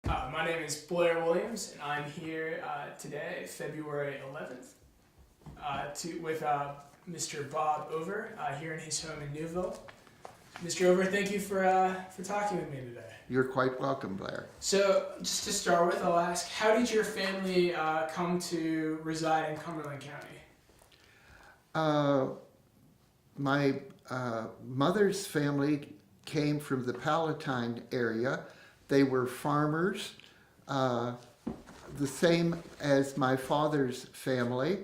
My name is Blair Williams, and I'm here today, February 11th, with Mr. Bob Over here in his home in Newville. Mr. Over, thank you for talking with me today. You're quite welcome, Blair. So, just to start with, I'll ask, how did your family come to reside in Cumberland County? My mother's family came from the Palatine area. They were farmers, the same as my father's family.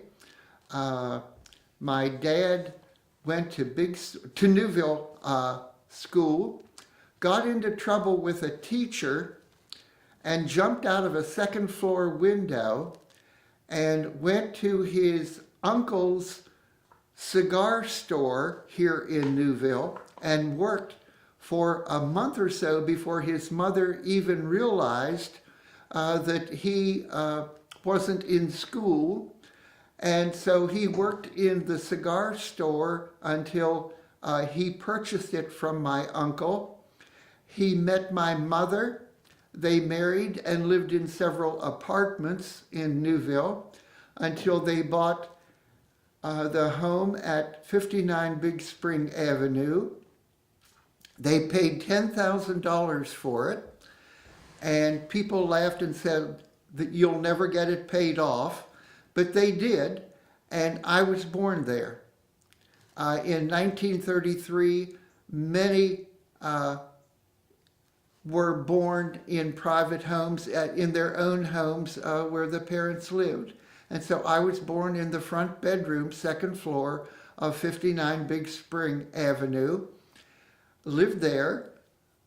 My dad went to Newville school, got into trouble with a teacher, and jumped out of a second floor window and went to his uncle's cigar store here in Newville and worked for a month or so before his mother even realized that he wasn't in school. And so he worked in the cigar store until he purchased it from my uncle. He met my mother. They married and lived in several apartments in Newville until they bought the home at 59 Big Spring Avenue. They paid $10,000 for it, and people laughed and said that you'll never get it paid off, but they did, and I was born there. In 1933, many were born in private homes, in their own homes where the parents lived. And so I was born in the front bedroom, second floor of 59 Big Spring Avenue. Lived there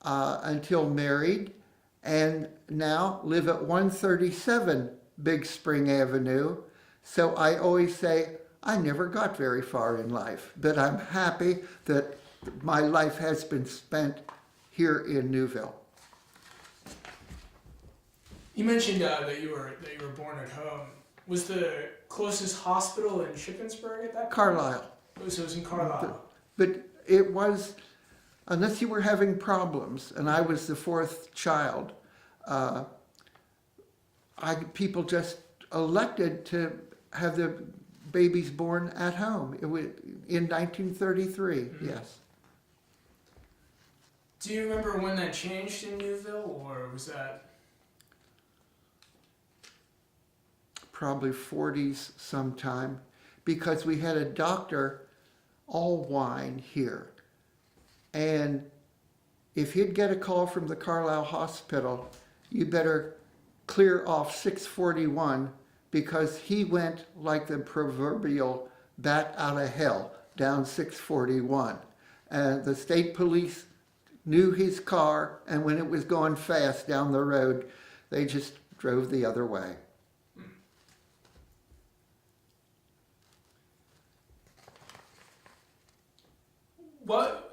until married, and now live at 137 Big Spring Avenue. So I always say, I never got very far in life, but I'm happy that my life has been spent here in Newville. You mentioned that you were born at home. Was the closest hospital in Shippensburg at that point? Carlisle. Oh, so it was in Carlisle. But it was, unless you were having problems, and I was the fourth child, people just elected to have the babies born at home. It was in 1933, Mm-hmm. yes. Do you remember when that changed in Newville, or was that? Probably 40s sometime, because we had a Dr. Alwine here. And if you'd get a call from the Carlisle Hospital, you better clear off 641, because he went like the proverbial bat out of hell down 641. And the state police knew his car, and when it was going fast down the road, they just drove the other way. What?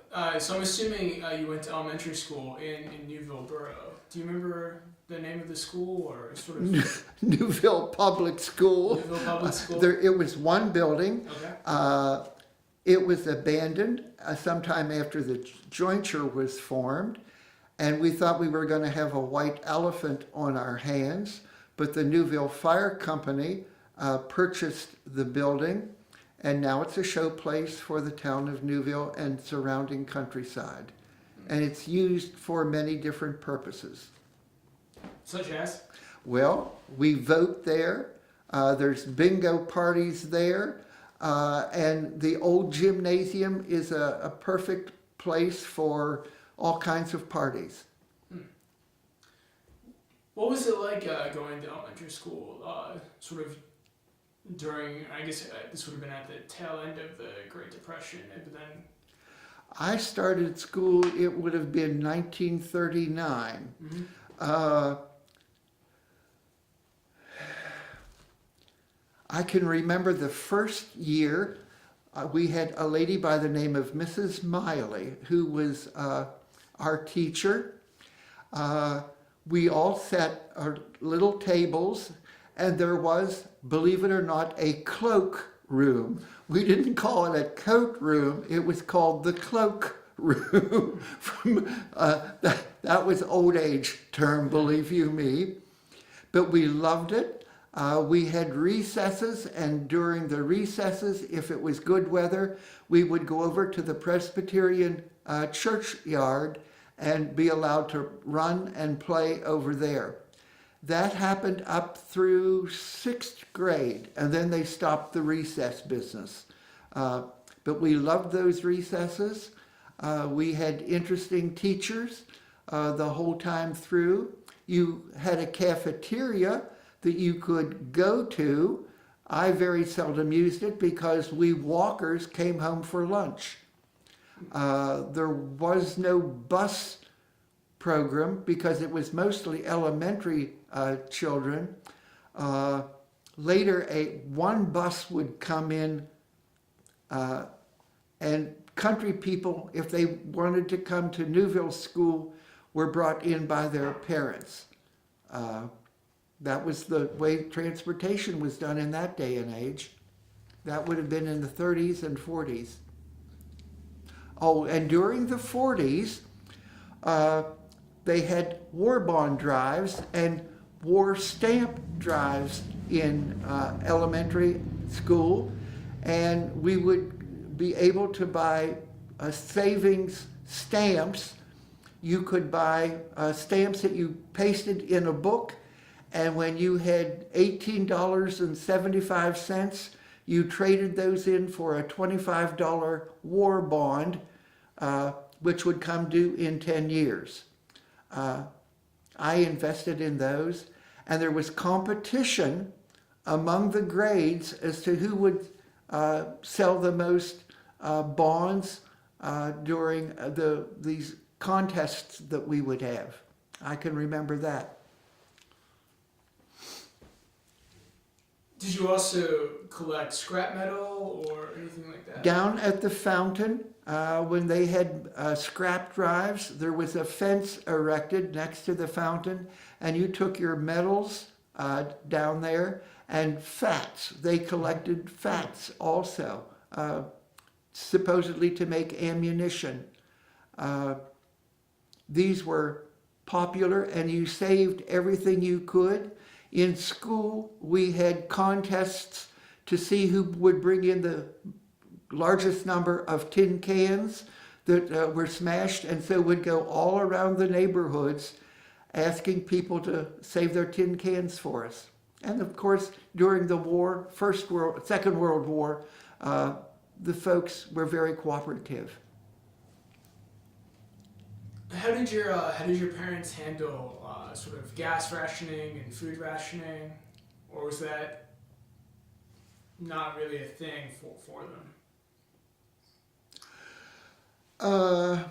So I'm assuming you went to elementary school in Neuville Borough. Do you remember the name of the school, or sort of? Newville Public School. Newville Public School. It was one building. Okay. It was abandoned sometime after the jointure was formed, and we thought we were going to have a white elephant on our hands, but the Newville Fire Company purchased the building, and now it's a showplace for the town of Newville and surrounding countryside. And it's used for many different purposes. Such as? Well, we vote there. There's bingo parties there. And the old gymnasium is a perfect place for all kinds of parties. What was it like going to elementary school, sort of during, I guess this would have been at the tail end of the Great Depression, but then? I started school, it would have been 1939. Mm-hmm. I can remember the first year we had a lady by the name of Mrs. Miley, who was our teacher. We all sat at little tables, and there was, believe it or not, a cloak room. We didn't call it a coat room, it was called the cloak room. that was old age term, believe you me. But we loved it. We had recesses, and during the recesses, if it was good weather, we would go over to the Presbyterian Church yard and be allowed to run and play over there. That happened up through 6th grade, and then they stopped the recess business. But we loved those recesses. We had interesting teachers the whole time through. You had a cafeteria that you could go to. I very seldom used it because we walkers came home for lunch. There was no bus program because it was mostly elementary children. Later, one bus would come in, and country people, if they wanted to come to Newville School, were brought in by their parents. That was the way transportation was done in that day and age. That would have been in the 30s and 40s. Oh, and during the 40s, they had war bond drives and war stamp drives in elementary school, and we would be able to buy savings stamps. You could buy stamps that you pasted in a book, and when you had $18.75, you traded those in for a $25 war bond, which would come due in 10 years. I invested in those, and there was competition among the grades as to who would sell the most bonds during these contests that we would have. I can remember that. Did you also collect scrap metal or anything like that? Down at the fountain, when they had scrap drives, there was a fence erected next to the fountain, and you took your metals down there, and fats. They collected fats also, supposedly to make ammunition. These were popular, and you saved everything you could. In school, we had contests to see who would bring in the largest number of tin cans that were smashed, and so would go all around the neighborhoods asking people to save their tin cans for us. And of course, during the war, Second World War, the folks were very cooperative. How did your parents handle sort of gas rationing and food rationing, or was that not really a thing for them?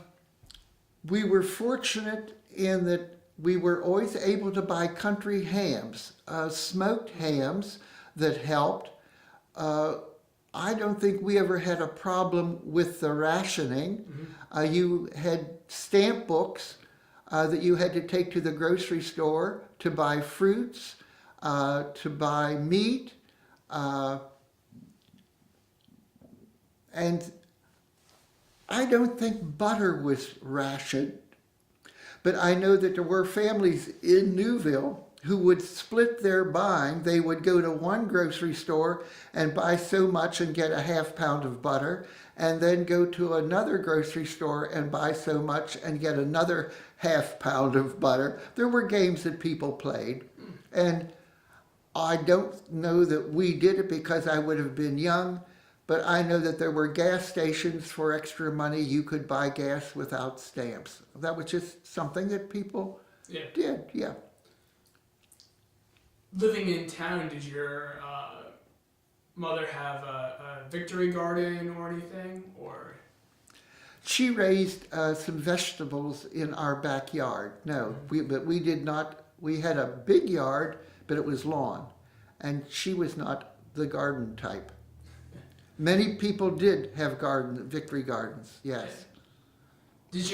We were fortunate in that we were always able to buy country hams, smoked hams that helped. I don't think we ever had a problem with the rationing. Mm-hmm. You had stamp books that you had to take to the grocery store to buy fruits, to buy meat, and I don't think butter was rationed, but I know that there were families in Newville who would split their buying. They would go to one grocery store and buy so much and get a half pound of butter, and then go to another grocery store and buy so much and get another half pound of butter. There were games that people played, and I don't know that we did it because I would have been young, but I know that there were gas stations for extra money. You could buy gas without stamps. That was just something that people did, yeah. Living in town, did your mother have a victory garden or anything, or? She raised some vegetables in our backyard. No, but we did not. We had a big yard, but it was lawn, and she was not the garden type. Many people did have victory gardens. Yes. Did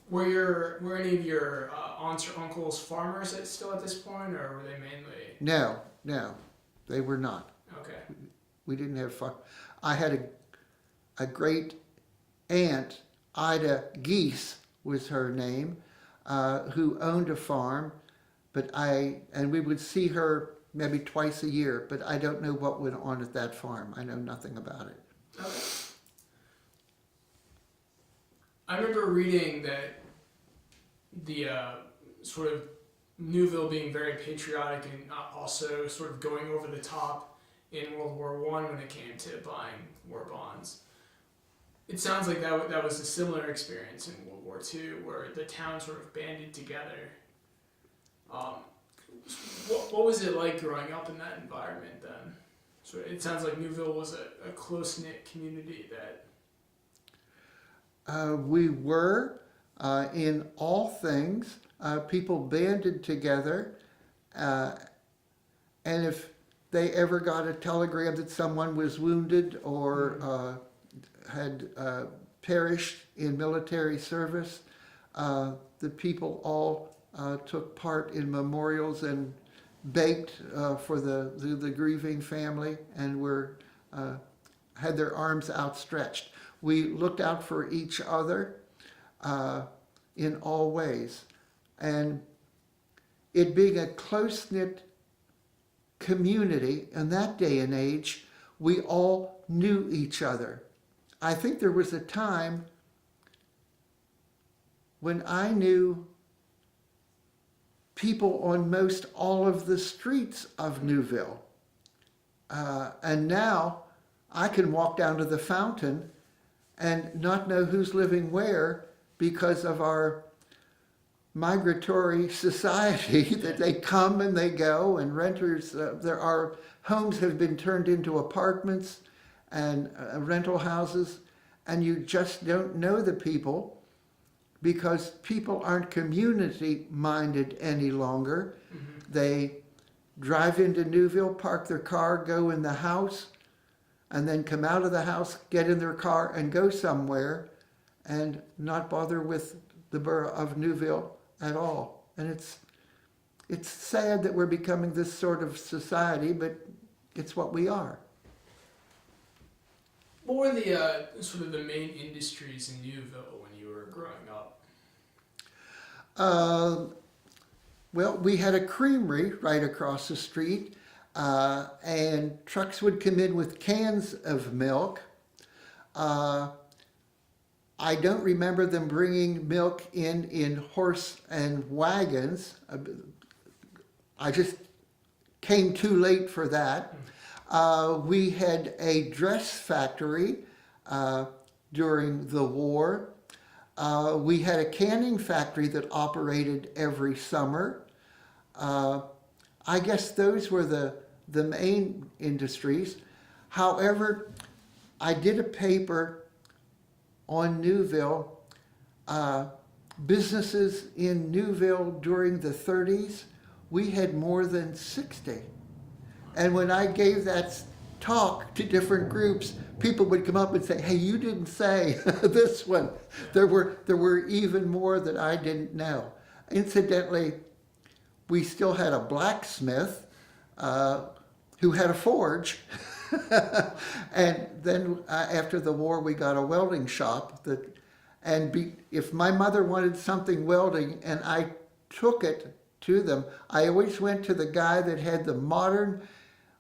were any of your aunts or uncles farmers still at this point, or were they mainly? No, they were not. Okay. We didn't have farm. I had a great aunt, Ida Geese, was her name, who owned a farm, and we would see her maybe twice a year, but I don't know what went on at that farm. I know nothing about it. Okay. I remember reading that the sort of Newville being very patriotic and also sort of going over the top in World War I when it came to buying war bonds. It sounds like that was a similar experience in World War II, where the town sort of banded together. What was it like growing up in that environment then? So it sounds like Newville was a close-knit community that... We were, in all things, people banded together, and if they ever got a telegram that someone was wounded or had perished in military service, the people all took part in memorials and begged for the grieving family and had their arms outstretched. We looked out for each other in all ways. And it being a close-knit community in that day and age, we all knew each other. I think there was a time when I knew people on most all of the streets of Newville. And now I can walk down to the fountain and not know who's living where because of our migratory society that they come and they go, and renters, our homes have been turned into apartments and rental houses, and you just don't know the people because people aren't community-minded any longer. Mm-hmm. They drive into Newville, park their car, go in the house, and then come out of the house, get in their car, and go somewhere, and not bother with the borough of Newville at all. And it's sad that we're becoming this sort of society, but it's what we are. What were the sort of the main industries in Newville when you were growing up? Well, we had a creamery right across the street, and trucks would come in with cans of milk. I don't remember them bringing milk in horse and wagons. I just came too late for that. We had a dress factory during the war. We had a canning factory that operated every summer. I guess those were the main industries. However, I did a paper on Newville, businesses in Newville during the 30s. We had more than 60. And when I gave that talk to different groups, people would come up and say, "Hey, you didn't say this one." There were even more that I didn't know. Incidentally, we still had a blacksmith who had a forge. And then after the war, we got a welding shop. If my mother wanted something welding and I took it to them, I always went to the guy that had the modern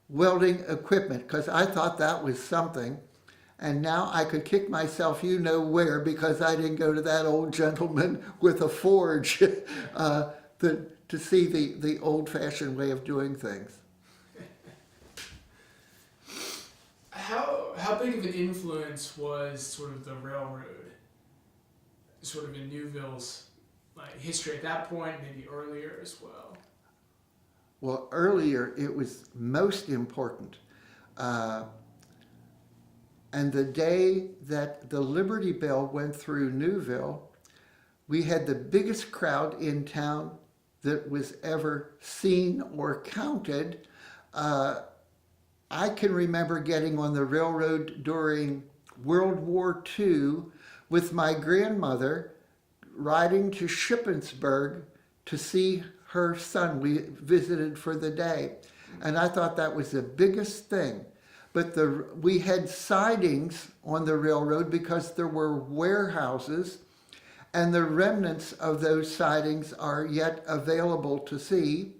welding equipment because I thought that was something. And now I could kick myself you know where because I didn't go to that old gentleman with a forge to see the old-fashioned way of doing things. How big of an influence was sort of the railroad, sort of in Newville's history at that point, maybe earlier as well? Well, earlier it was most important. And the day that the Liberty Bell went through Newville, we had the biggest crowd in town that was ever seen or counted. I can remember getting on the railroad during World War II with my grandmother riding to Shippensburg to see her son. We visited for the day. And I thought that was the biggest thing. But we had sidings on the railroad because there were warehouses. and the remnants of those sidings are yet available to see.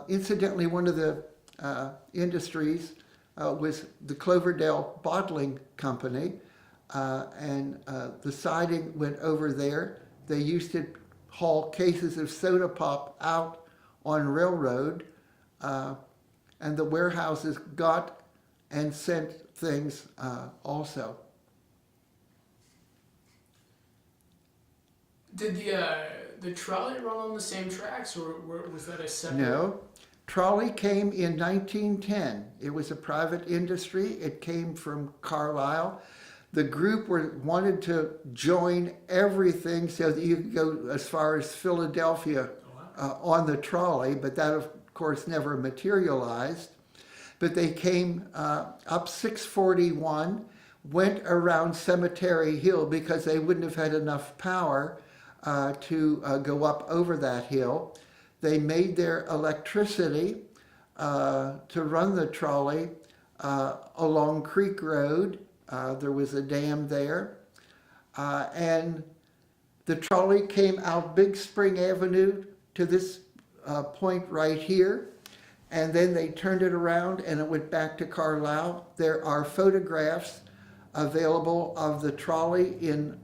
Incidentally, one of the industries was the Cloverdale Bottling Company, and the siding went over there. They used to haul cases of soda pop out on railroad, and the warehouses got and sent things also. Did the trolley run on the same tracks, or was that a separate? No. Trolley came in 1910. It was a private industry. It came from Carlisle. The group wanted to join everything so that you could go as far as Philadelphia on the trolley, but that, of course, never materialized. But they came up 641, went around Cemetery Hill because they wouldn't have had enough power to go up over that hill. They made their electricity to run the trolley along Creek Road. There was a dam there. And the trolley came out Big Spring Avenue to this point right here. And then they turned it around and it went back to Carlisle. There are photographs available of the trolley in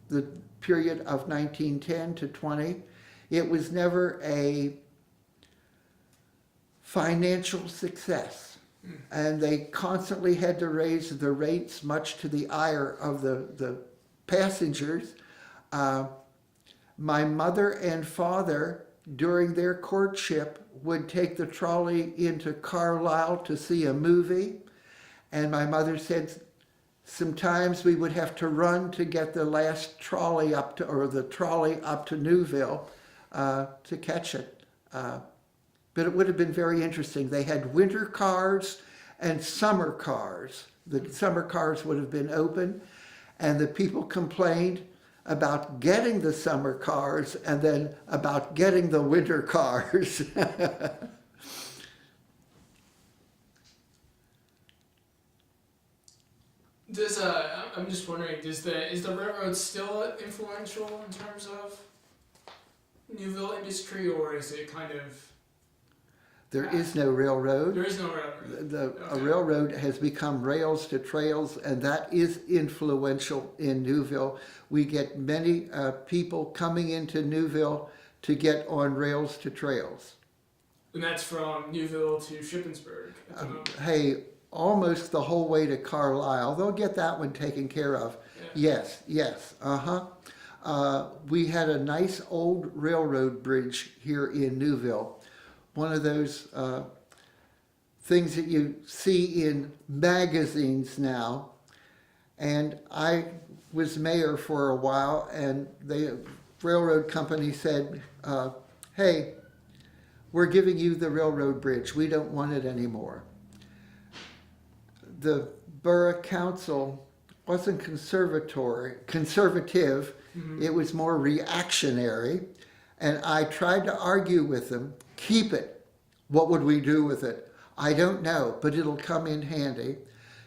the period of 1910 to 20. It was never a financial success, and they constantly had to raise the rates, much to the ire of the passengers. My mother and father, during their courtship, would take the trolley into Carlisle to see a movie, and my mother said sometimes we would have to run to get the last trolley up to, or the trolley up to Newville to catch it. But it would have been very interesting. They had winter cars and summer cars. The summer cars would have been open, and the people complained about getting the summer cars and then about getting the winter cars. I'm just wondering, is the railroad still influential in terms of Newville industry, or is it kind of? There is no railroad. There is no railroad. A railroad has become rails to trails, and that is influential in Newville. We get many people coming into Newville to get on rails to trails. And that's from Newville to Shippensburg. Hey, almost the whole way to Carlisle. They'll get that one taken care of. Yeah. Yes. We had a nice old railroad bridge here in Newville. One of those things that you see in magazines now. And I was mayor for a while, and the railroad company said, hey, we're giving you the railroad bridge. We don't want it anymore. The borough council wasn't conservative. Mm-hmm. It was more reactionary. And I tried to argue with them, keep it. What would we do with it? I don't know, but it'll come in handy.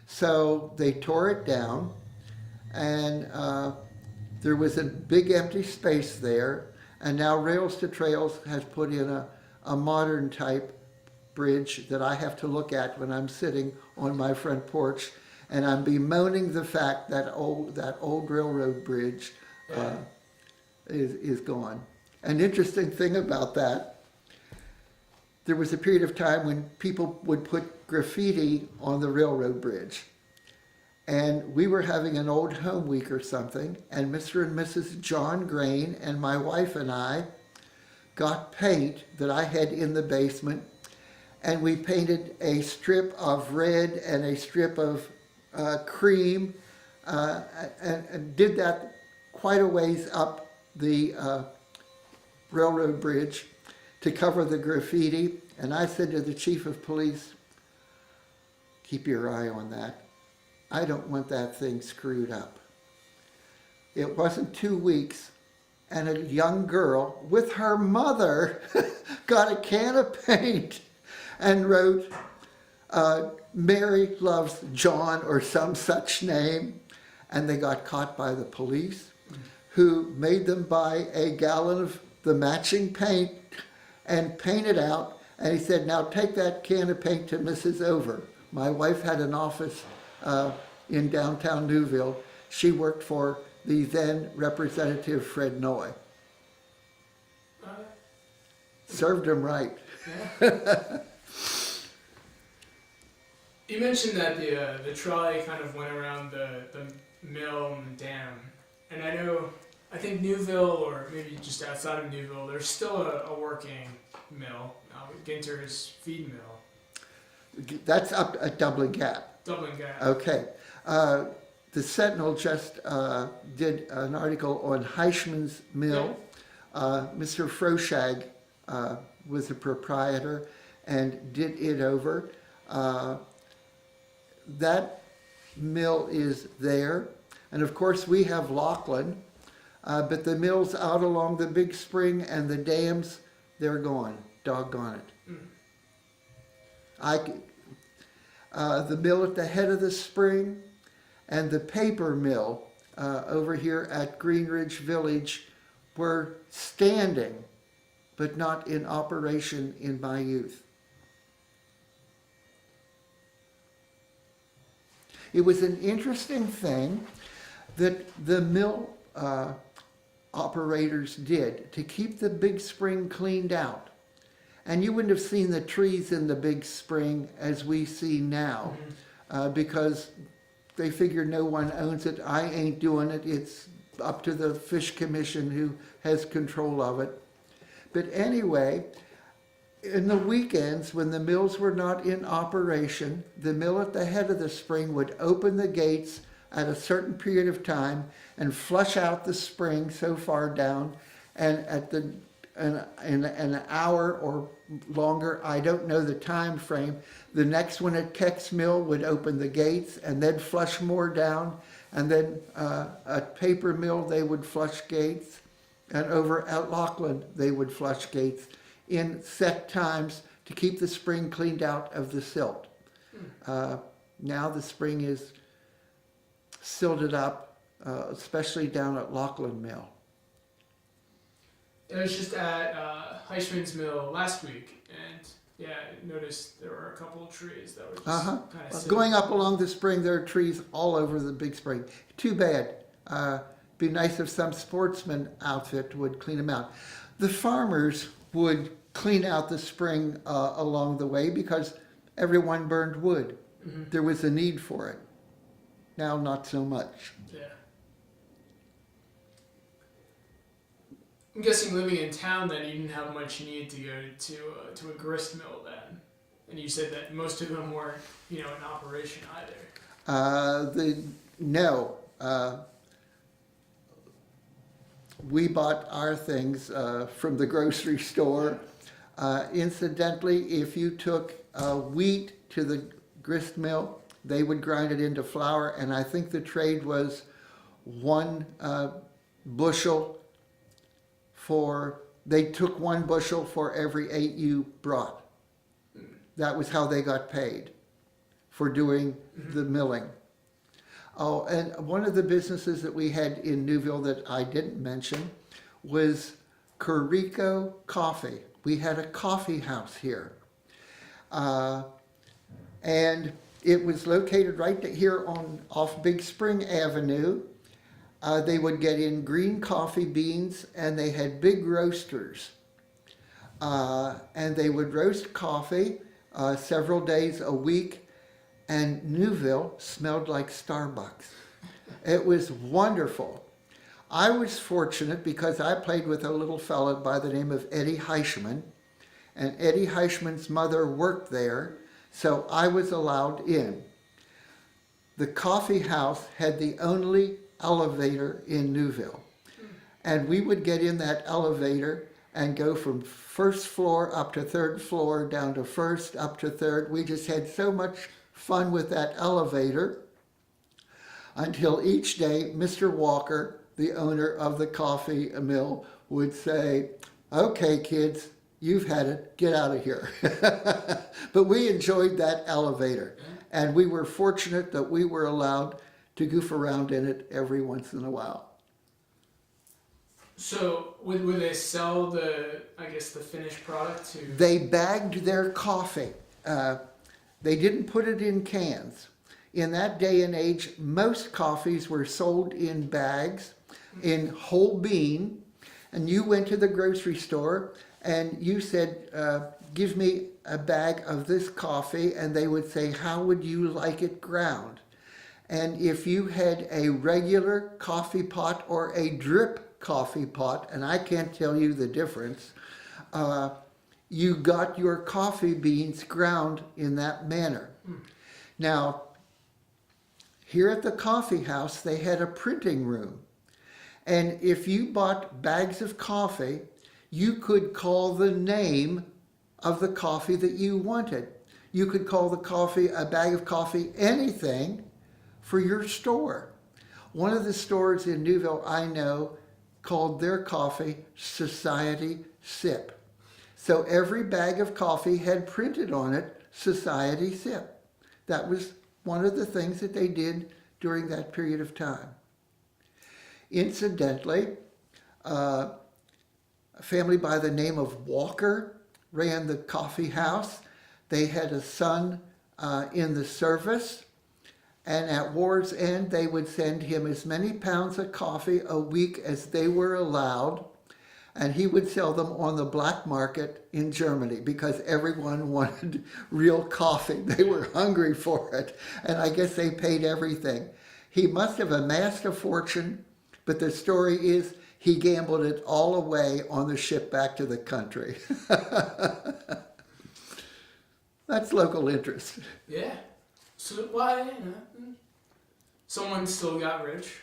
So they tore it down, and there was a big empty space there, and now Rails to Trails has put in a modern type bridge that I have to look at when I'm sitting on my front porch, and I'm bemoaning the fact that old railroad bridge is gone. An interesting thing about that, there was a period of time when people would put graffiti on the railroad bridge. And we were having an old home week or something, and Mr. and Mrs. John Grain and my wife and I got paint that I had in the basement, and we painted a strip of red and a strip of cream, and did that quite a ways up the railroad bridge to cover the graffiti. And I said to the chief of police, keep your eye on that. I don't want that thing screwed up. It wasn't 2 weeks, and a young girl with her mother got a can of paint and wrote, Mary loves John, or some such name, and they got caught by the police, who made them buy a gallon of the matching paint and paint it out. And he said, now take that can of paint to Mrs. Over. My wife had an office in downtown Newville. She worked for the then Representative Fred Noy. Served him right. Yeah. You mentioned that the trolley kind of went around the mill and the dam. And I think Newville, or maybe just outside of Newville, there's still a working mill, Ginter's feed mill. That's up at Dublin Gap. Dublin Gap. Okay. The Sentinel just did an article on Heishman's Mill. Mr. Froshag was the proprietor and did it over. That mill is there. And of course we have Lachlan, but the mills out along the Big Spring and the dams, they're gone. Doggone it. The mill at the head of the spring and the paper mill over here at Greenridge Village were standing, but not in operation in my youth. It was an interesting thing that the mill operators did to keep the Big Spring cleaned out. And you wouldn't have seen the trees in the Big Spring as we see now, because they figured no one owns it. I ain't doing it. It's up to the Fish Commission who has control of it. But anyway, in the weekends when the mills were not in operation, the mill at the head of the spring would open the gates at a certain period of time and flush out the spring so far down, and in an hour or longer, I don't know the time frame, the next one at Keck's Mill would open the gates and then flush more down, and then at Paper Mill they would flush gates, and over at Lachlan they would flush gates in set times to keep the spring cleaned out of the silt. Now the spring is silted up, especially down at Lachlan Mill. I was just at Heishman's Mill last week, and yeah, I noticed there were a couple of trees that were just kind of Going up along the spring, there are trees all over the Big Spring. Too bad. Be nice if some sportsman outfit would clean them out. The farmers would clean out the spring along the way because everyone burned wood. There was a need for it. Now, not so much. Yeah. I'm guessing living in town then you didn't have much need to go to a grist mill then. And you said that most of them weren't, in operation either. No. We bought our things from the grocery store. Incidentally, if you took wheat to the grist mill, they would grind it into flour, and I think the trade was 1 bushel they took 1 bushel for every 8 you brought. That was how they got paid for doing the milling. Oh, and one of the businesses that we had in Newville that I didn't mention was Carico Coffee. We had a coffee house here. And it was located right here off Big Spring Avenue. They would get in green coffee beans, and they had big roasters. And they would roast coffee several days a week, and Newville smelled like Starbucks. It was wonderful. I was fortunate because I played with a little fella by the name of Eddie Heishman, and Eddie Heishman's mother worked there, so I was allowed in. The coffee house had the only elevator in Newville, and we would get in that elevator and go from first floor up to third floor, down to first, up to third. We just had so much fun with that elevator until each day Mr. Walker, the owner of the coffee mill, would say, "Okay, kids, you've had it, get out of here." But we enjoyed that elevator, and we were fortunate that we were allowed to goof around in it every once in a while. So would they sell the finished product to? They bagged their coffee. They didn't put it in cans. In that day and age, most coffees were sold in bags, in whole bean, and you went to the grocery store and you said, give me a bag of this coffee, and they would say, how would you like it ground? And if you had a regular coffee pot or a drip coffee pot, and I can't tell you the difference, you got your coffee beans ground in that manner. Now, here at the coffee house, they had a printing room. And if you bought bags of coffee, you could call the name of the coffee that you wanted. You could call the coffee, a bag of coffee, anything for your store. One of the stores in Newville I know called their coffee Society Sip. So every bag of coffee had printed on it Society Sip. That was one of the things that they did during that period of time. Incidentally, a family by the name of Walker ran the coffee house. They had a son in the service, and at war's end they would send him as many pounds of coffee a week as they were allowed, and he would sell them on the black market in Germany because everyone wanted real coffee. They were hungry for it, and I guess they paid everything. He must have amassed a fortune, but the story is he gambled it all away on the ship back to the country. That's local interest. Yeah. So why, someone still got rich.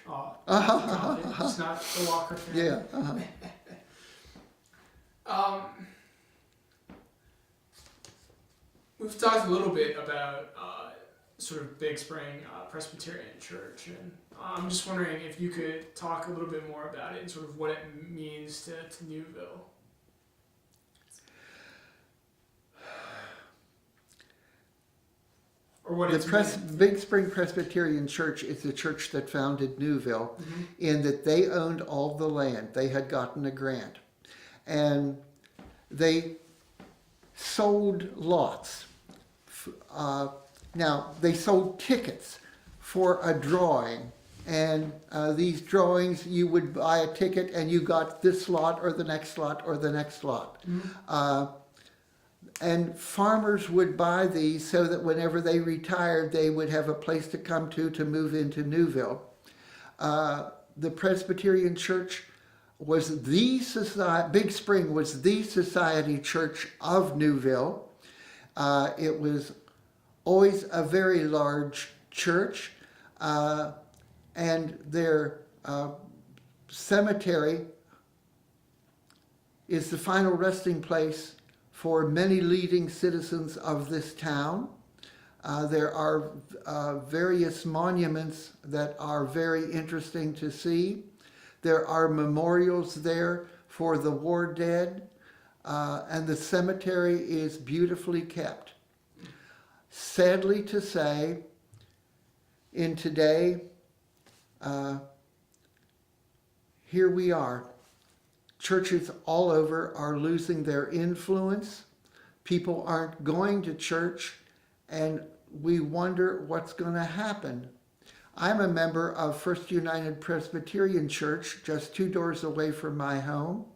Just not the Walker family. Yeah. We've talked a little bit about sort of Big Spring Presbyterian Church, and I'm just wondering if you could talk a little bit more about it and sort of what it means to Newville. Or what it's Big Spring Presbyterian Church is the church that founded Newville, in that they owned all the land. They had gotten a grant. And they sold lots. Now, they sold tickets for a drawing. And these drawings, you would buy a ticket and you got this lot or the next lot or the next lot. And farmers would buy these so that whenever they retired, they would have a place to come to move into Newville. The Presbyterian Church was the society, Big Spring was the society church of Newville. It was always a very large church, and their cemetery is the final resting place for many leading citizens of this town. There are various monuments that are very interesting to see. There are memorials there for the war dead, and the cemetery is beautifully kept. Sadly to say, in today, here we are. Churches all over are losing their influence. People aren't going to church, and we wonder what's going to happen. I'm a member of First United Presbyterian Church, just 2 doors away from my home,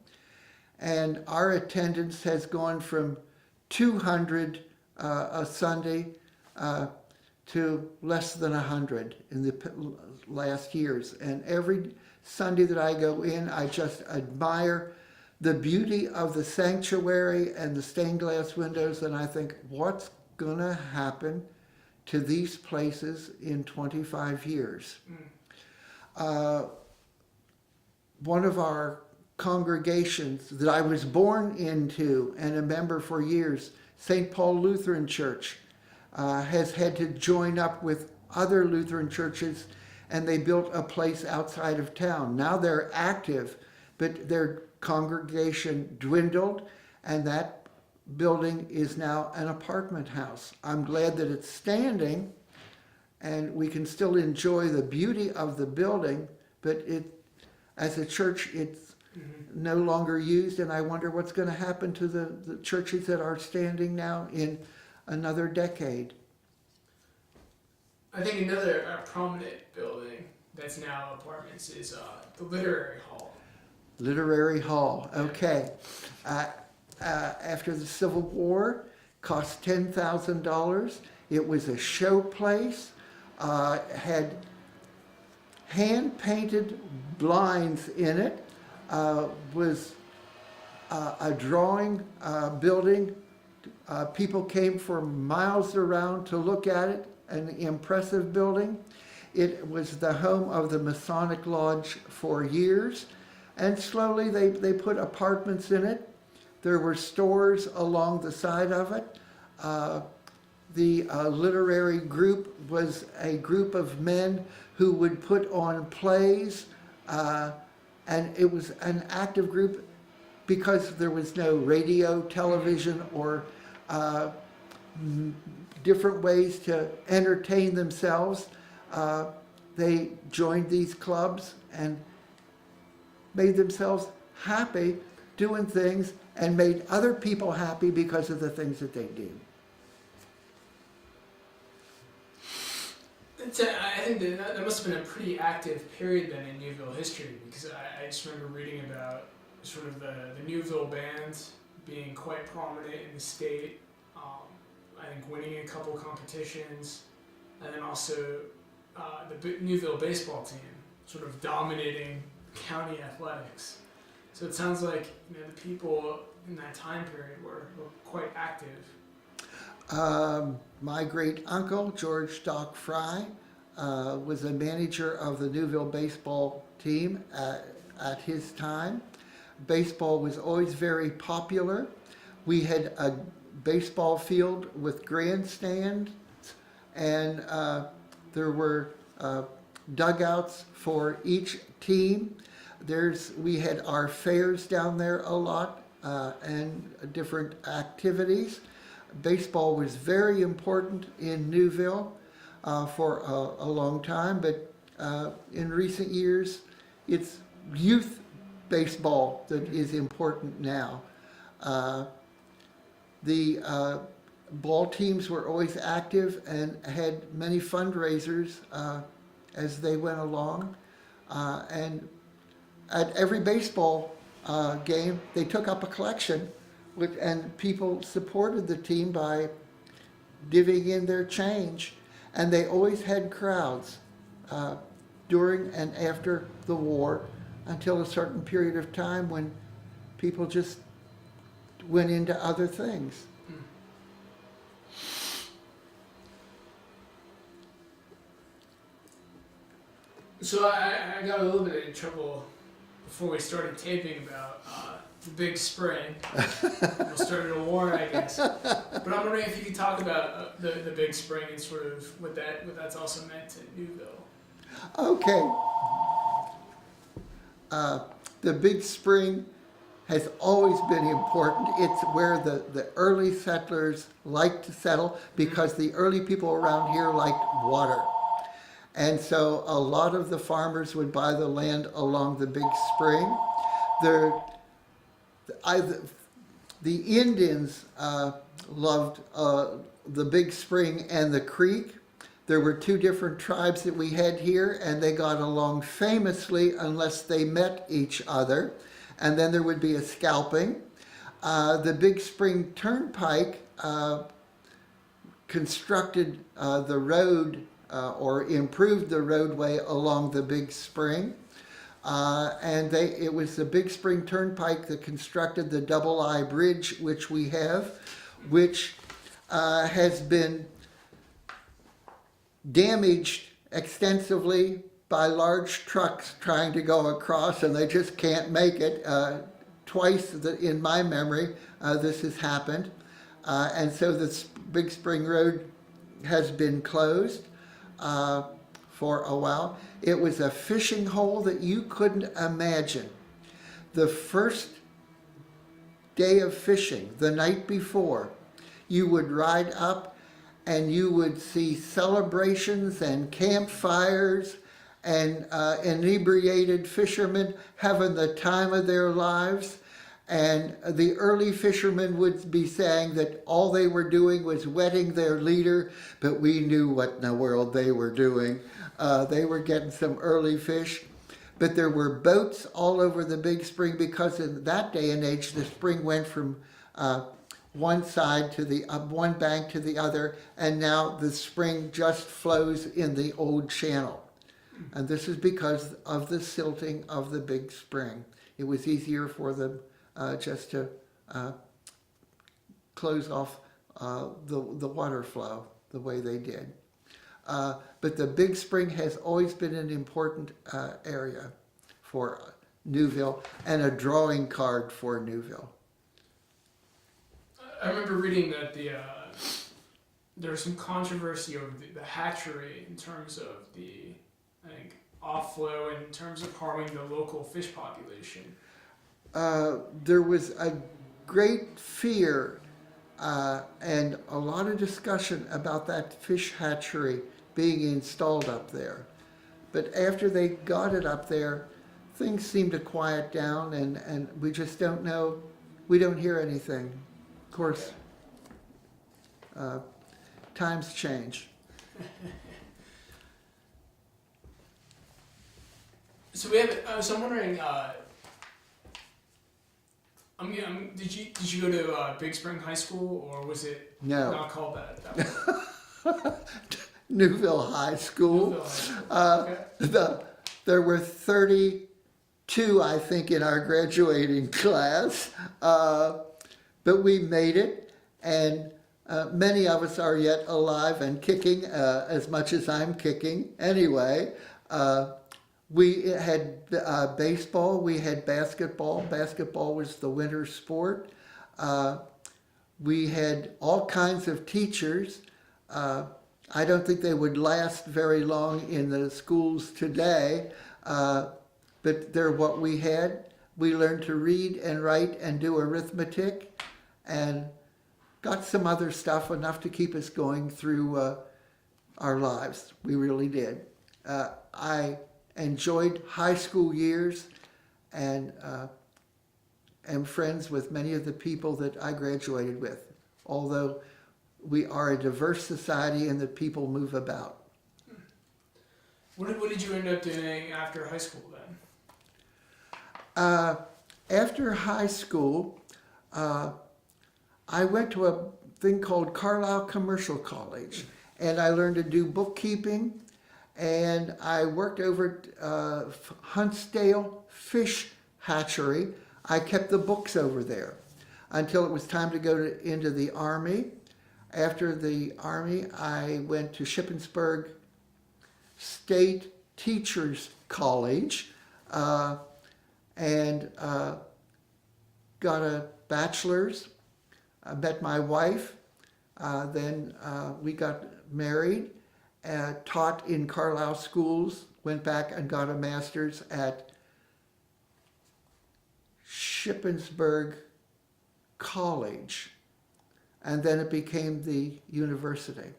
and our attendance has gone from 200 a Sunday to less than 100 in the last years. And every Sunday that I go in, I just admire the beauty of the sanctuary and the stained glass windows, and I think, what's going to happen to these places in 25 years? One of our congregations that I was born into and a member for years, St. Paul Lutheran Church, has had to join up with other Lutheran churches, and they built a place outside of town. Now they're active, but their congregation dwindled, and that building is now an apartment house. I'm glad that it's standing, and we can still enjoy the beauty of the building, but as a church, it's no longer used, and I wonder what's going to happen to the churches that are standing now in another decade. I think another prominent building that's now apartments is the Literary Hall. Literary Hall, okay. After the Civil War, cost $10,000. It was a show place, had hand-painted blinds in it, was a drawing building. People came from miles around to look at it, an impressive building. It was the home of the Masonic Lodge for years, and slowly they put apartments in it. There were stores along the side of it. The literary group was a group of men who would put on plays, and it was an active group because there was no radio, television, or different ways to entertain themselves. They joined these clubs and made themselves happy doing things and made other people happy because of the things that they did. I think that must have been a pretty active period then in Newville history, because I just remember reading about sort of the Newville band being quite prominent in the state. I think winning a couple competitions, and then also the Neuville Baseball team sort of dominating county athletics. So it sounds like the people in that time period were quite active. My great uncle, George Doc Fry, was a manager of the Neuville baseball team at his time. Baseball was always very popular. We had a baseball field with grandstands, and there were dugouts for each team. We had our fairs down there a lot, and different activities. Baseball was very important in Newville for a long time, but in recent years, it's youth baseball that is important now. The ball teams were always active and had many fundraisers as they went along. And at every baseball game, they took up a collection, and people supported the team by divvying in their change. And they always had crowds during and after the war until a certain period of time when people just went into other things. So I got a little bit in trouble before we started taping about the Big Spring. We started a war, I guess. But I'm wondering if you could talk about the Big Spring and sort of what that's also meant to Newville. Okay. The Big Spring has always been important. It's where the early settlers liked to settle because the early people around here liked water. And so a lot of the farmers would buy the land along the Big Spring. The Indians loved the Big Spring and the creek. There were two different tribes that we had here, and they got along famously unless they met each other. And then there would be a scalping. The Big Spring Turnpike constructed the road or improved the roadway along the Big Spring. And it was the Big Spring Turnpike that constructed the Double I Bridge, which we have, which has been damaged extensively by large trucks trying to go across, and they just can't make it. Twice in my memory, this has happened. And so this Big Spring Road has been closed for a while. It was a fishing hole that you couldn't imagine. The first day of fishing, the night before, you would ride up and you would see celebrations and campfires and inebriated fishermen having the time of their lives. And the early fishermen would be saying that all they were doing was wetting their leader, but we knew what in the world they were doing. They were getting some early fish. But there were boats all over the big spring, because in that day and age, the spring went from one side to the one bank to the other, and now the spring just flows in the old channel. And this is because of the silting of the big spring. It was easier for them just to close off the water flow the way they did. But the big spring has always been an important area for Newville, and a drawing card for Newville. I remember reading that there was some controversy over the hatchery in terms of the, I think, off-flow in terms of harming the local fish population. There was a great fear and a lot of discussion about that fish hatchery being installed up there. But after they got it up there, things seemed to quiet down, and we just don't know. We don't hear anything. Of course, times change. So we have. So I'm wondering. Did you go to Big Spring High School, or was it not called that? Neuville High School. Neuville High School. Okay. There were 32, I think, in our graduating class, but we made it, and many of us are yet alive and kicking, as much as I'm kicking. Anyway, we had baseball, we had basketball. Basketball was the winter sport. We had all kinds of teachers. I don't think they would last very long in the schools today, but they're what we had. We learned to read and write and do arithmetic, and got some other stuff, enough to keep us going through our lives. We really did. I enjoyed high school years, and am friends with many of the people that I graduated with, although we are a diverse society and the people move about. What did you end up doing after high school then? After high school, I went to a thing called Carlisle Commercial College, and I learned to do bookkeeping, and I worked over at Huntsdale Fish Hatchery. I kept the books over there until it was time to go into the Army. After the Army, I went to Shippensburg State Teachers College and got a bachelor's. I met my wife. Then we got married, taught in Carlisle schools, went back and got a master's at Shippensburg College. And then it became the university.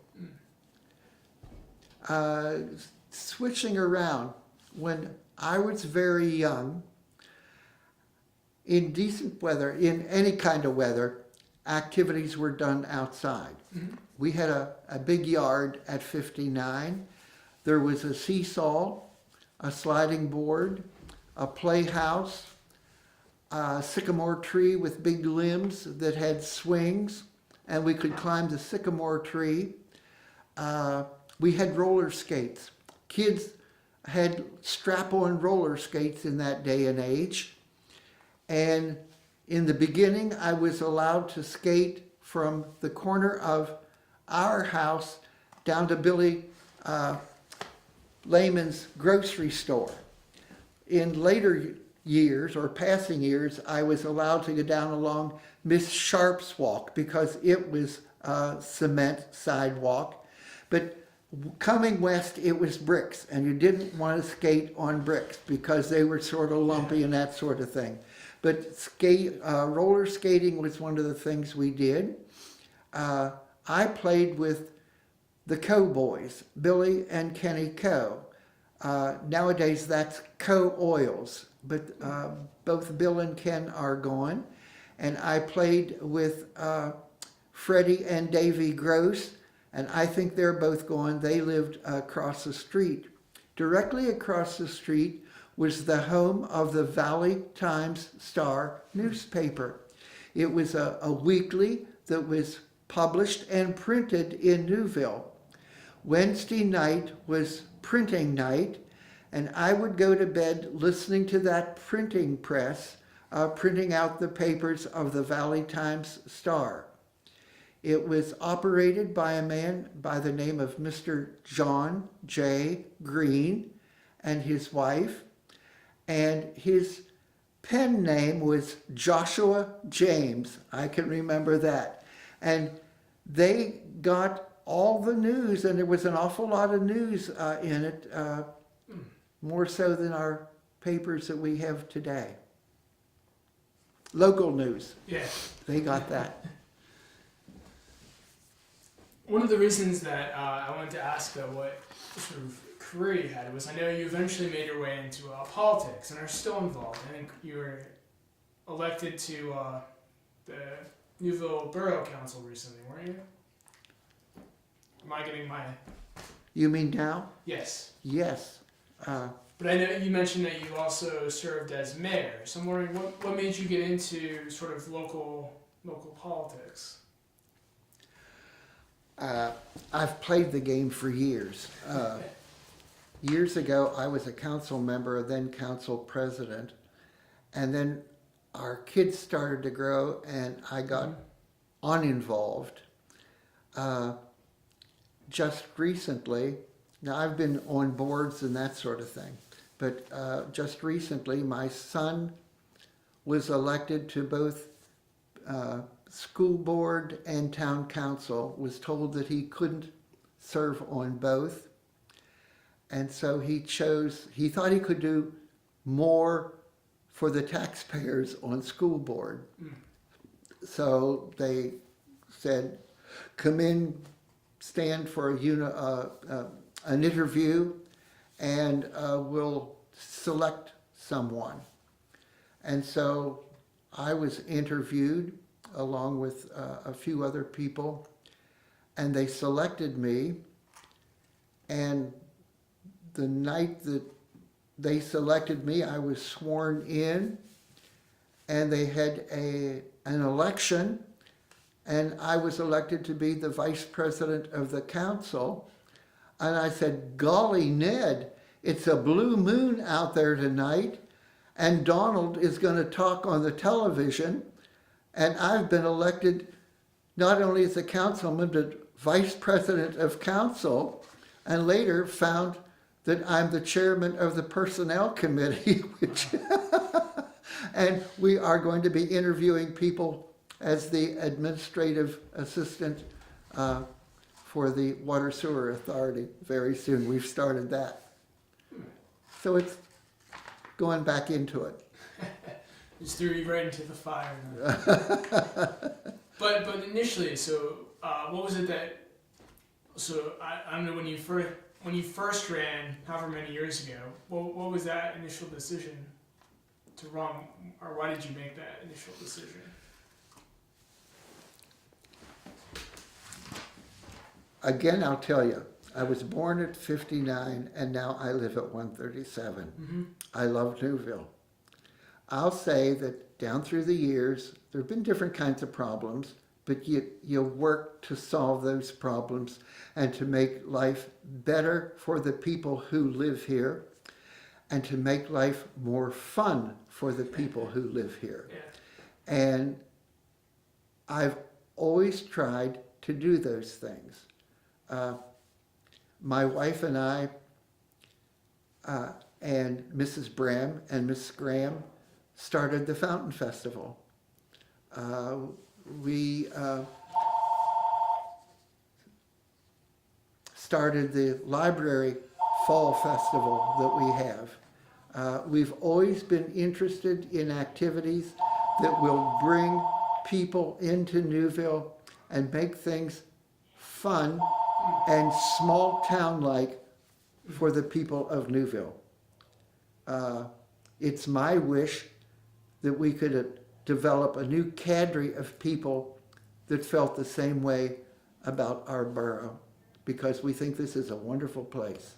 Switching around, when I was very young, in decent weather, in any kind of weather, activities were done outside. Mm-hmm. We had a big yard at 59. There was a seesaw, a sliding board, a playhouse, a sycamore tree with big limbs that had swings, and we could climb the sycamore tree. We had roller skates. Kids had strap-on roller skates in that day and age. And in the beginning, I was allowed to skate from the corner of our house down to Billy Lehman's grocery store. In later years, or passing years, I was allowed to go down along Miss Sharp's walk because it was cement sidewalk. But coming west, it was bricks, and you didn't want to skate on bricks because they were sort of lumpy and that sort of thing. But roller skating was one of the things we did. I played with the Coe boys, Billy and Kenny Coe. Nowadays that's Co-Oils, but both Bill and Ken are gone. And I played with Freddie and Davy Gross, and I think they're both gone. They lived across the street. Directly across the street was the home of the Valley Times-Star newspaper. It was a weekly that was published and printed in Newville. Wednesday night was printing night, and I would go to bed listening to that printing press, printing out the papers of the Valley Times-Star. It was operated by a man by the name of Mr. John J. Green and his wife, and his pen name was Joshua James. I can remember that. And they got all the news, and there was an awful lot of news in it, more so than our papers that we have today. Local news. Yeah. They got that. One of the reasons that I wanted to ask though what sort of career you had was I know you eventually made your way into politics and are still involved. I think you were elected to the Newville Borough Council recently, weren't you? Am I getting my... You mean now? Yes. Yes. But I know you mentioned that you also served as mayor. So I'm wondering what made you get into sort of local politics? I've played the game for years. Years ago, I was a council member, then council president, and then our kids started to grow, and I got uninvolved. Just recently, now I've been on boards and that sort of thing, but just recently, my son was elected to both school board and town council, was told that he couldn't serve on both. And so he thought he could do more for the taxpayers on school board. So they said, come in, stand for an interview, and we'll select someone. And so I was interviewed along with a few other people, and they selected me. And the night that they selected me, I was sworn in, and they had an election, and I was elected to be the vice president of the council. And I said, golly, Ned, it's a blue moon out there tonight, and Donald is going to talk on the television, and I've been elected not only as a councilman, but vice president of council, and later found that I'm the chairman of the personnel committee, which and we are going to be interviewing people as the administrative assistant for the Water Sewer Authority very soon. We've started that. So it's going back into it. Just threw you right into the fire. But initially, so what was it that? So I don't know when you first ran, however many years ago. What was that initial decision to run, or why did you make that initial decision? Again, I'll tell you, I was born at 59, and now I live at 137. Mm-hmm. I love Newville. I'll say that down through the years, there have been different kinds of problems, but you work to solve those problems and to make life better for the people who live here and to make life more fun for the people who live here. Yeah. And I've always tried to do those things. My wife and I and Mrs. Bram and Miss Graham started the Fountain Festival. We started the Library Fall Festival that we have. We've always been interested in activities that will bring people into Newville and make things fun and small town-like for the people of Newville. It's my wish that we could develop a new cadre of people that felt the same way about our borough, because we think this is a wonderful place.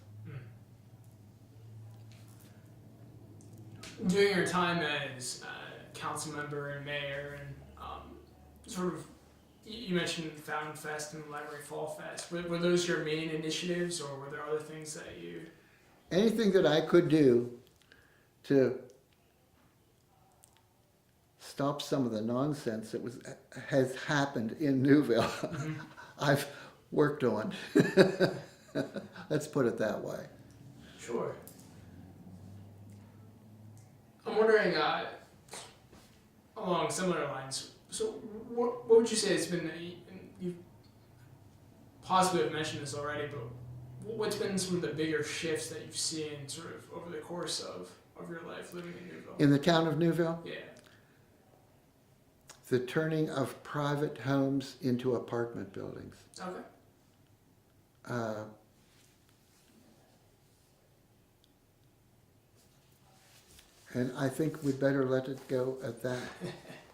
During your time as council member and mayor, and sort of, you mentioned Fountain Fest and Library Fall Fest. Were those your main initiatives, or were there other things that you? Anything that I could do to stop some of the nonsense that has happened in Newville, I've worked on. Let's put it that way. Sure. I'm wondering, along similar lines, so what would you say has been, you possibly have mentioned this already, but what's been some of the bigger shifts that you've seen sort of over the course of your life living in Newville? In the town of Newville? Yeah. The turning of private homes into apartment buildings. Okay. And I think we'd better let it go at that,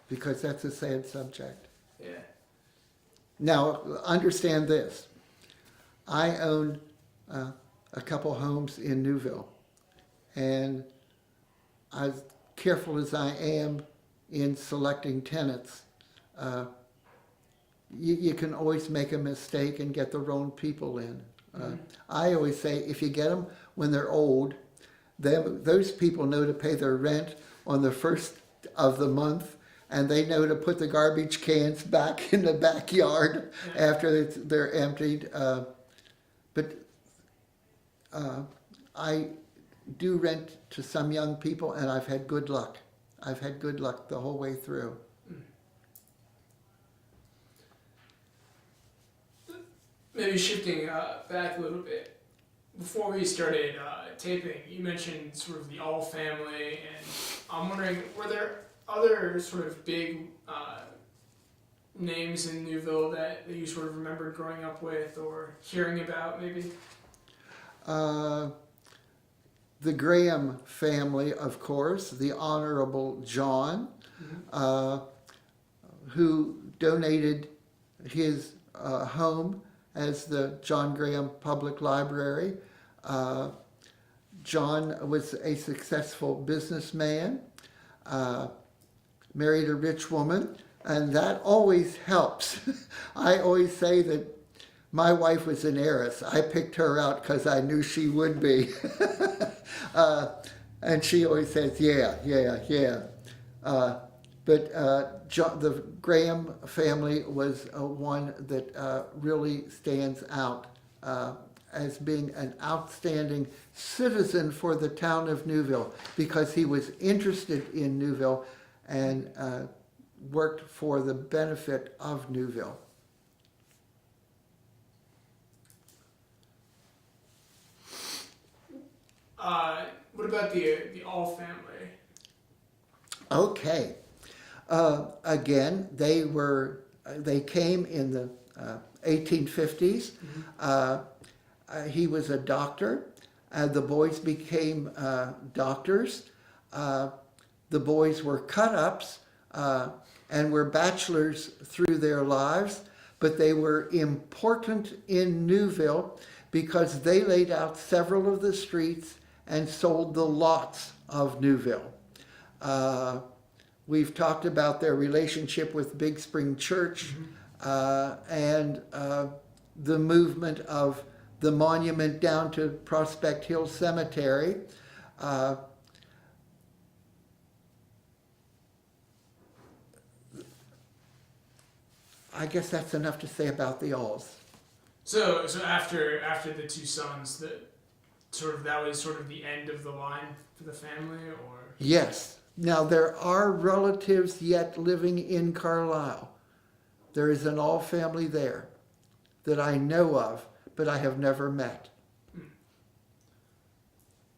because that's a sad subject. Yeah. Now, understand this. I own a couple homes in Newville, and as careful as I am in selecting tenants, you can always make a mistake and get the wrong people in. I always say, if you get them when they're old, those people know to pay their rent on the first of the month, and they know to put the garbage cans back in the backyard after they're emptied. But I do rent to some young people, and I've had good luck. I've had good luck the whole way through. Maybe shifting back a little bit. Before we started taping, you mentioned sort of the All family, and I'm wondering, were there other sort of big names in Newville that you sort of remembered growing up with or hearing about, maybe? The Graham family, of course, the Honorable John, who donated his home as the John Graham Public Library. John was a successful businessman, married a rich woman, and that always helps. I always say that my wife was an heiress. I picked her out because I knew she would be. And she always says, yeah. But the Graham family was one that really stands out as being an outstanding citizen for the town of Newville, because he was interested in Newville and worked for the benefit of Newville. What about the All family? Okay. Again, they came in the 1850s. He was a doctor. The boys became doctors. The boys were cut-ups and were bachelors through their lives, but they were important in Newville because they laid out several of the streets and sold the lots of Newville. We've talked about their relationship with Big Spring Church and the movement of the monument down to Prospect Hill Cemetery. I guess that's enough to say about the Alls. So after the two sons, that was sort of the end of the line for the family, or? Yes. Now there are relatives yet living in Carlisle. There is an All family there that I know of, but I have never met.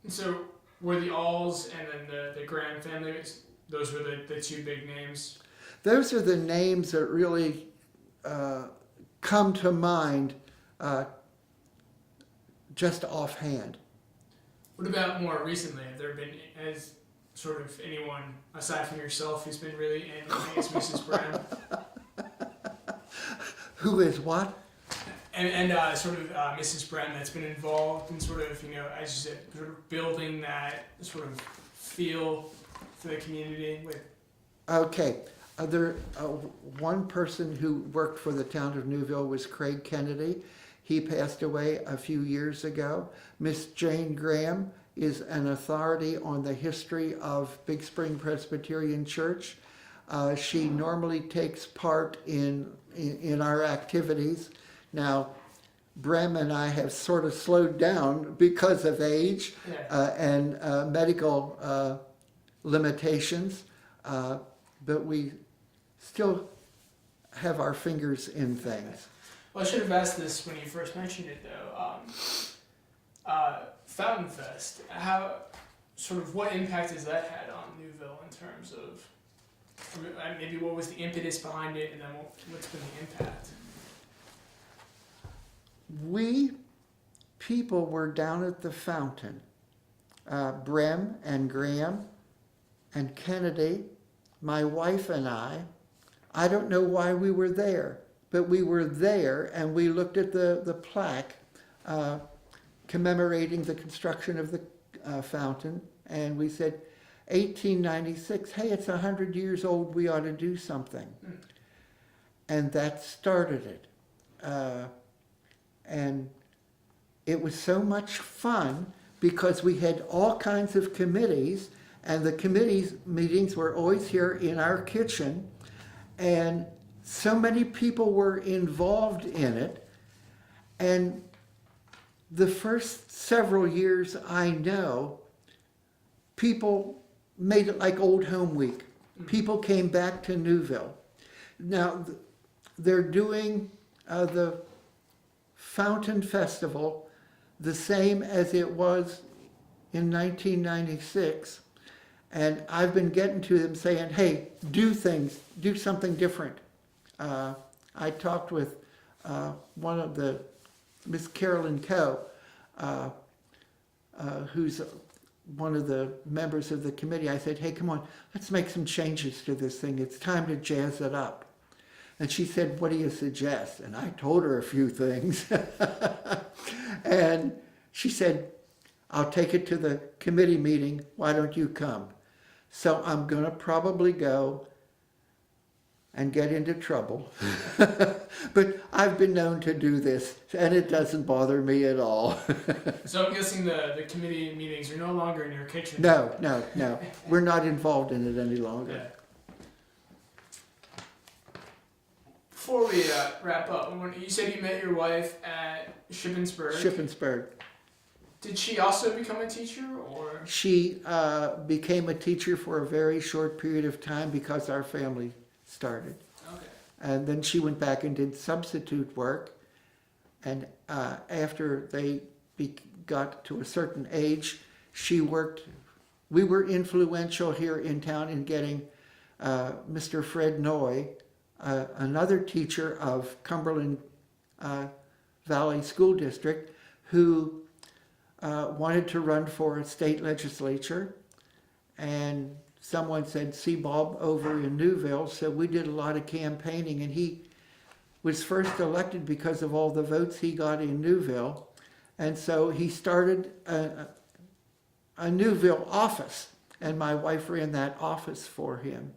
And so were the Alls and then the Graham family, those were the two big names? Those are the names that really come to mind just offhand. What about more recently? Have there been, has sort of anyone, aside from yourself, who's been really in, I guess, Mrs. Brown? Who is what? And sort of Mrs. Brown that's been involved in sort of, as you said, sort of building that sort of feel for the community with. Okay. One person who worked for the town of Newville was Craig Kennedy. He passed away a few years ago. Miss Jane Graham is an authority on the history of Big Spring Presbyterian Church. She normally takes part in our activities. Now, Brem and I have sort of slowed down because of age and medical limitations, but we still have our fingers in things. Well, I should have asked this when you first mentioned it, though. Fountain Fest, what impact has that had on Newville in terms of, maybe what was the impetus behind it, and then what's been the impact? We people were down at the fountain. Brem and Graham and Kennedy, my wife and I don't know why we were there, but we were there and we looked at the plaque commemorating the construction of the fountain, and we said, 1896, hey, it's 100 years old, we ought to do something. And that started it. And it was so much fun because we had all kinds of committees, and the committees meetings were always here in our kitchen, and so many people were involved in it. And the first several years, I know, people made it like Old Home Week. People came back to Newville. Now, they're doing the Fountain Festival the same as it was in 1996. And I've been getting to them saying, hey, do something different. I talked with one of the, Miss Carolyn Coe, who's one of the members of the committee. I said, hey, come on, let's make some changes to this thing. It's time to jazz it up. And she said, what do you suggest? And I told her a few things. And she said, I'll take it to the committee meeting. Why don't you come? So I'm going to probably go and get into trouble. But I've been known to do this, and it doesn't bother me at all. So I'm guessing the committee meetings are no longer in your kitchen? No. We're not involved in it any longer. Yeah. Before we wrap up, you said you met your wife at Shippensburg. Shippensburg. Did she also become a teacher, or? She became a teacher for a very short period of time because our family started. Okay. And then she went back and did substitute work. And after they got to a certain age, she worked. We were influential here in town in getting Mr. Fred Noy, another teacher of Cumberland Valley School District, who wanted to run for a state legislature, and someone said, see Bob over in Newville, so we did a lot of campaigning, and he was first elected because of all the votes he got in Newville, and so he started a Newville office, and my wife ran that office for him,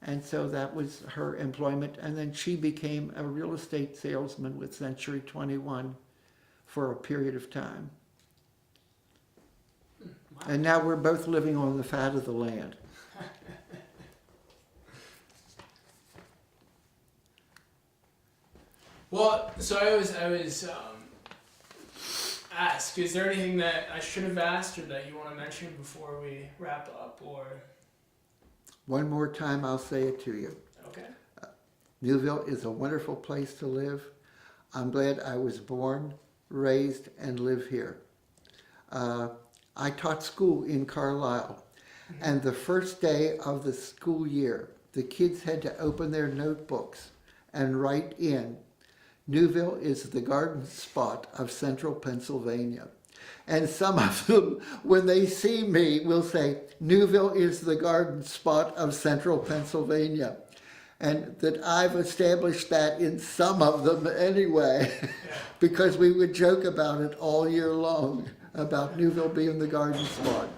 and so that was her employment, and then she became a real estate salesman with Century 21 for a period of time. And now we're both living on the fat of the land. Well, so I was asked, is there anything that I should have asked or that you want to mention before we wrap up, or? One more time, I'll say it to you. Okay. Newville is a wonderful place to live. I'm glad I was born, raised, and live here. I taught school in Carlisle, and the first day of the school year, the kids had to open their notebooks and write in, Newville is the garden spot of central Pennsylvania. And some of them, when they see me, will say, Newville is the garden spot of central Pennsylvania. And that I've established that in some of them anyway, because we would joke about it all year long, about Newville being the garden spot.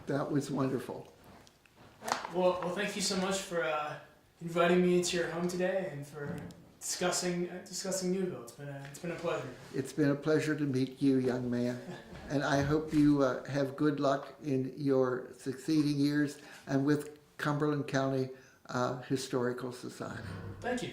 That was wonderful. Well, thank you so much for inviting me into your home today and for discussing Newville. It's been a pleasure. It's been a pleasure to meet you, young man. And I hope you have good luck in your succeeding years and with Cumberland County Historical Society. Thank you.